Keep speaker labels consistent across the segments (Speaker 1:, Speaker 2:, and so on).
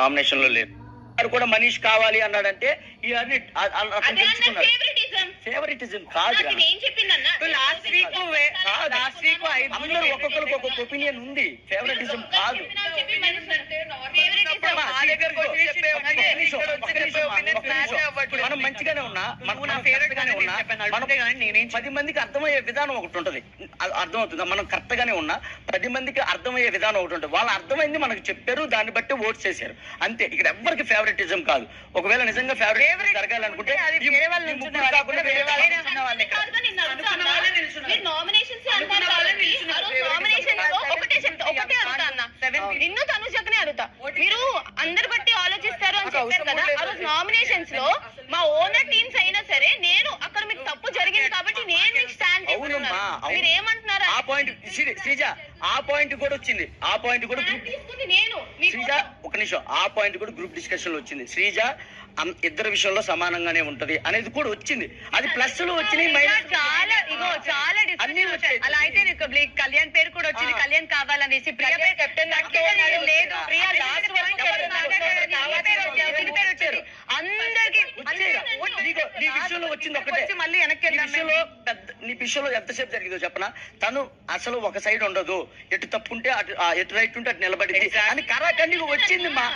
Speaker 1: Nomination లో లేదు. కూడా మనీష్ కావాలి అన్నాడంటే ఫేవరెటిజం కాదు. అందరూ ఒక్కొక్కరికి ఒక్కొక్క ఒపీనియన్ ఉంది. ఫేవరెటిజం కాదు. మనం మంచిగానే ఉన్నా, మనం 10 మందికి అర్థమయ్యే విధానం ఒకటి ఉంటది. అర్థమవుతుందా? మనం కరెక్ట్ గానే ఉన్నా 10 మందికి అర్థమయ్యే విధానం ఒకటి ఉంటుంది. వాళ్ళు అర్థమైంది మనకు చెప్పారు, దాన్ని బట్టి ఓట్స్ చేశారు అంతే. ఇక్కడ ఎవరికి ఫేవరెటిజం కాదు. ఒకవేళ నిజంగా ఫేవరెట్ జరగాలనుకుంటే
Speaker 2: నిన్ను తనుజకనే అడుగుతా, మీరు అందరు బట్టి ఆలోచిస్తారు అని చెప్పారు కదా. ఆ రోజు నామినేషన్స్ లో మా ఓనర్ టీమ్స్ అయినా సరే నేను అక్కడ మీకు తప్పు జరిగింది కాబట్టి నేను మీకు స్టాండ్ చేస్తున్నా. మీరు ఏమంటున్నారు?
Speaker 1: ఆ పాయింట్ శ్రీజ, ఆ పాయింట్ కూడా వచ్చింది. ఆ పాయింట్ కూడా
Speaker 2: నేను
Speaker 1: శ్రీజ ఒక నిమిషం, ఆ పాయింట్ కూడా గ్రూప్ డిస్కషన్ లో వచ్చింది. శ్రీజ ఇద్దరు విషయంలో సమానంగానే ఉంటది అనేది కూడా వచ్చింది. అది ప్లస్ లో వచ్చినాయి, మైనస్
Speaker 2: చాలా అన్ని వచ్చాయి. అలా అయితే నీకు కళ్యాణ్ పేరు కూడా వచ్చింది. కళ్యాణ్ కావాలనేసి ప్రియా పేరు కెప్టెన్ లేదు. ప్రియా లాస్ట్ పేరు వచ్చారు అందరికి.
Speaker 1: నీ విషయంలో వచ్చింది ఒకటే.
Speaker 2: మళ్ళీ వెనక్కి
Speaker 1: నీ విషయంలో ఎంతసేపు జరిగిందో చెప్పనా? తను అసలు ఒక సైడ్ ఉండదు, ఎటు తప్పుంటే అటు, ఎటు రైట్ ఉంటే అటు నిలబడింది అని కరాఖండిగా వచ్చింది మా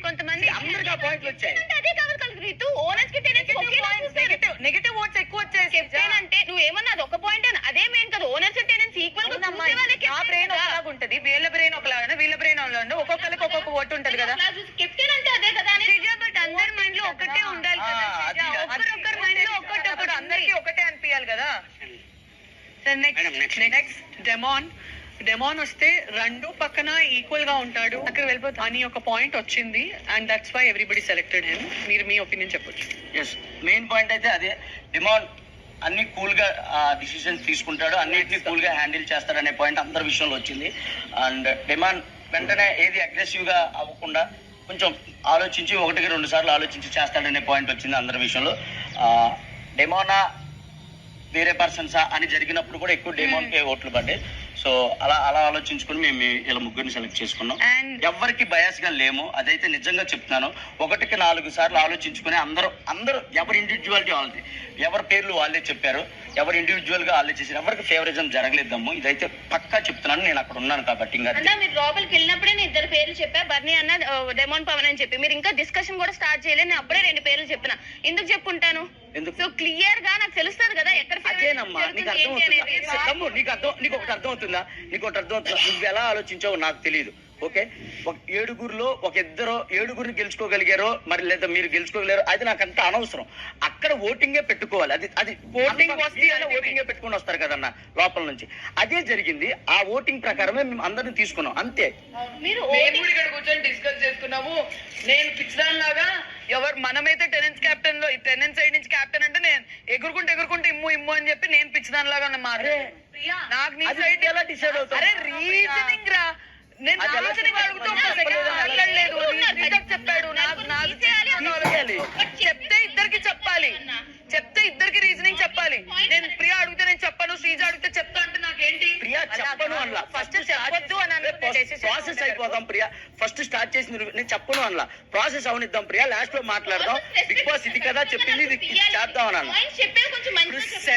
Speaker 2: కొంతమంది
Speaker 1: అందరికి ఆ పాయింట్లు వచ్చాయి.
Speaker 2: అదే కావాలి నెగటివ్ ఓట్స్ ఎక్కువ వచ్చాయి. కెప్టెన్ అంటే నువ్వేమన్నా అది ఒక పాయింట్ అని అదే మెయిన్ కదా. ఓనర్స్ టెనెన్స్ ఈక్వల్ గా బ్రెయిన్ ఒకలాగా ఉంటది, వీళ్ళ బ్రెయిన్ ఒకలాగా, వీళ్ళ బ్రెయిన్ ఒక్కొక్కరికి ఒక్కొక్క ఓటు ఉంటది కదా. కెప్టెన్ అంటే అదే కదా. బట్ అందరి మైండ్ లో ఒకటే ఉండాలి కదా. ఒక్కరొక్కరి మైండ్ లో ఒక్కటి అందరికి ఒకటే అనిపించాలి కదా. నెక్స్ట్ డెమాన్ వస్తే రెండు పక్కన ఈక్వల్ గా ఉంటాడు అక్కడ వెళ్ళిపోతుంది అని ఒక పాయింట్ వచ్చింది. And that's why everybody selected him. మీరు మీ ఒపీనియన్ చెప్పొచ్చు.
Speaker 1: ఎస్, మెయిన్ పాయింట్ అయితే అదే. డెమాన్ అన్ని కూల్ గా డిసిషన్స్ తీసుకుంటాడు, అన్నిటిని కూల్ గా హ్యాండిల్ చేస్తాడు అనే పాయింట్ అందరి విషయంలో వచ్చింది. అండ్ డెమాన్ వెంటనే ఏది అగ్రెసివ్ గా అవ్వకుండా కొంచెం ఆలోచించి 1-2 సార్లు ఆలోచించి చేస్తాడనే పాయింట్ వచ్చింది అందరి విషయంలో. డెమానా వేరే పర్సన్సా అని జరిగినప్పుడు కూడా ఎక్కువ డెమాన్కే ఓట్లు పడ్డాయి. సో అలా ఆలోచించుకుని మేము ఇలా ముగ్గురిని సెలెక్ట్ చేసుకున్నాం. ఎవరికి బయాస్ గా లేము, అదైతే నిజంగా చెప్తున్నాను. 1-4 సార్లు ఆలోచించుకుని అందరూ ఎవరి ఇండివిజువాలిటీ వాళ్ళది, ఎవరి పేర్లు వాళ్ళే చెప్పారు, ఎవరు ఇండివిజువల్ గా వాళ్ళే చేశారు. ఎవరికి ఫేవరిజం జరగలేదమ్ము, ఇదైతే పక్కా చెప్తున్నాను. నేను అక్కడ ఉన్నాను కాబట్టి.
Speaker 2: ఇంకా మీరు లోపలికి వెళ్ళినప్పుడే నేను 2 పేర్లు చెప్పా, బర్నీ అన్న, డెమాన్ పవన్ అని చెప్పి. మీరు ఇంకా డిస్కషన్ కూడా స్టార్ట్ చేయలేదు, నేను అప్పుడే 2 పేర్లు చెప్పిన. ఎందుకు చెప్పుంటాను? సో క్లియర్ గా నాకు తెలుస్తుంది కదా ఎక్కడ.
Speaker 1: అదేనమ్మా, నీకు అర్థమవుతుందా? నీకు ఒకటి అర్థమవుతుందా? నువ్వు ఎలా ఆలోచించావో నాకు తెలియదు. ఓకే, ఒక 7గురిలో ఒక 7గురిని గెలుచుకోగలిగారో మరి లేదా మీరు గెలుచుకోగలిగారో అది నాకు అంత అనవసరం. అక్కడ ఓటింగే పెట్టుకోవాలి. అది ఓటింగే పెట్టుకుని వస్తారు కదన్న లోపల నుంచి. అదే జరిగింది. ఆ ఓటింగ్ ప్రకారమే మేము అందరిని తీసుకున్నాం అంతే.
Speaker 2: మీరు ఇక్కడ కూర్చొని డిస్కస్ చేసుకున్నాము. నేను పిచ్చిదాన్ లాగా మనమైతే టెనెన్స్ సైడ్ నుంచి క్యాప్టెన్ అంటే నేను ఎగురుకుంటే ఇమ్ము అని చెప్పి నేను పిచ్చిదాన్ లాగా నాకు నీ సైడ్ ఎలా డిసైడ్ అవుతా? అరే రీజనింగ్ రా, నేను చెప్పాడు చెప్తే ఇద్దరికి రీజనింగ్ చెప్పాలి. నేను ప్రియా అడిగితే నేను చెప్పను, శ్రీజ అడిగితే చెప్తా అంటే నాకేంటి?
Speaker 1: ప్రియా చెప్పను అలా ఫస్ట్ చెప్పొద్దు అని ప్రాసెస్ అయిపోతాం. ప్రియా ఫస్ట్ స్టార్ట్ చేసి నేను చెప్పను అలా ప్రాసెస్ అవనిద్దాం. ప్రియా లాస్ట్ లో మాట్లాడదాం. బిగ్ బాస్ ఇది కదా చెప్పింది, ఇది చేద్దాం అని అన్నా.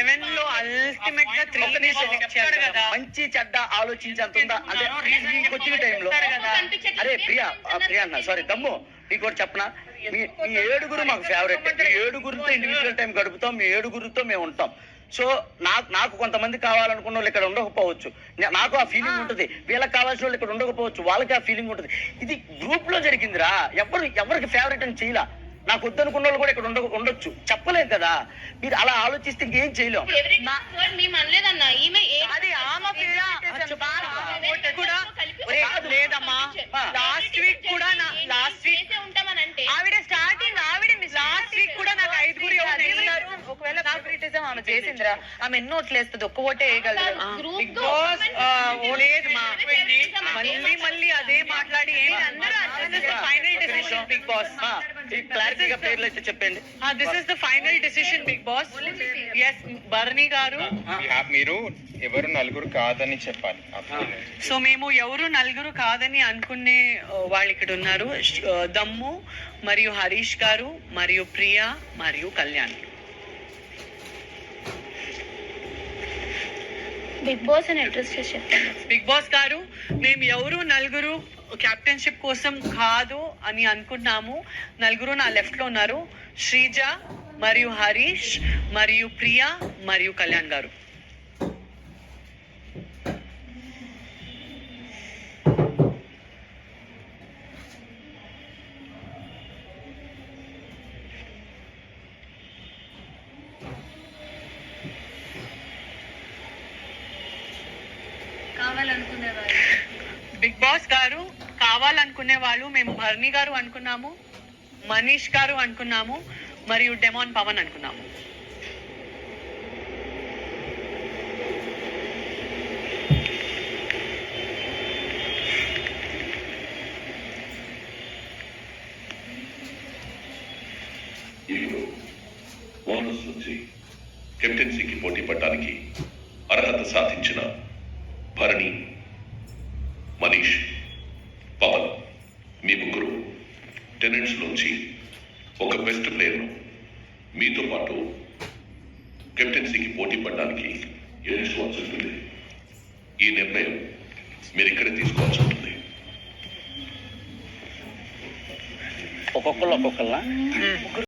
Speaker 2: 7 లో అల్టిమేట్ గా 3
Speaker 1: మంచి చెడ్డ ఆలోచించేంత ఉందా అంటే వచ్చిన టైంలో? అరే ప్రియా అన్న సారీ దమ్ము, నీకు కూడా చెప్పనా, మీ 7గురు మాకు ఫేవరెట్. మీ 7గురితో ఇండివిజువల్ టైం గడుపుతాం, మీ 7గురితో మేము ఉంటాం. సో నాకు కొంతమంది కావాలనుకున్న వాళ్ళు ఇక్కడ ఉండకపోవచ్చు, నాకు ఆ ఫీలింగ్ ఉంటుంది. వీళ్ళకి కావాల్సిన వాళ్ళు ఇక్కడ ఉండకపోవచ్చు, వాళ్ళకి ఆ ఫీలింగ్ ఉంటుంది. ఇది గ్రూప్ లో జరిగిందిరా. ఎవరికి ఫేవరెట్ అని చేయలా. నాకు వద్దనుకున్న వాళ్ళు కూడా ఇక్కడ ఉండొచ్చు, చెప్పలేదు కదా. మీరు అలా ఆలోచిస్తే ఇంకేం చేయలేం.
Speaker 2: లేదమ్మా, లాస్ట్ వీక్ కూడా ఆవిడ స్టార్టింగ్ లాస్ట్ వీక్ కూడా నాకు 5గురు ఒకవేళ ఫేవరెటిజం ఆమె ఆమె చేసిందిరా. ఆమె ఎన్నో ఓట్లేస్తుంది, ఒక్క ఓటే వేయగలదు.
Speaker 3: బిగ్ బాస్ లేదు మా మళ్ళీ అదే మాట్లాడి ఫైనల్ డిసిషన్ బిగ్ బాస్.
Speaker 1: క్లారిటీగా పేర్లు అయితే చెప్పండి.
Speaker 3: This is the final decision Bigg Boss. Yes Bharani garu,
Speaker 4: మీరు ఎవరు నలుగురు కాదని చెప్పాలి.
Speaker 3: సో మేము ఎవరు నలుగురు కాదని అనుకునే వాళ్ళు ఇక్కడ ఉన్నారు. దమ్ము మరియు హరీష్ గారు మరియు ప్రియా మరియు కళ్యాణ్.
Speaker 2: బిగ్ బాస్ అని అడ్రస్ చేసి చెప్పండి.
Speaker 3: బిగ్ బాస్ గారు, మేము ఎవరు నలుగురు కెప్టెన్షిప్ కోసం కాదు అని అనుకున్నాము. నలుగురు నా లెఫ్ట్ లో ఉన్నారు. శ్రీజ మరియు హరీష్ మరియు ప్రియా మరియు కళ్యాణ్ గారు. బిగ్ బాస్ గారు, కావాలనుకునే వాళ్ళు మేము భరణి గారు అనుకున్నాము, మనీష్ గారు అనుకున్నాము మరియు డెమాన్ పవన్ అనుకున్నాము.
Speaker 5: ఇప్పుడు బోనస్ నుంచి కెప్టెన్సీకి పోటీ పడడానికి అర్హత సాధించిన భరణి, మనీష్, పవన్ మీ ముగ్గురు టెనెంట్స్ నుంచి ఒక బెస్ట్ ప్లేయర్ను మీతో పాటు కెప్టెన్సీకి పోటీ పడడానికి ఎంచుకోవాల్సి ఉంటుంది. ఈ నిర్ణయం మీరు ఇక్కడే తీసుకోవాల్సి ఉంటుంది.
Speaker 1: ఒక్కొక్కరు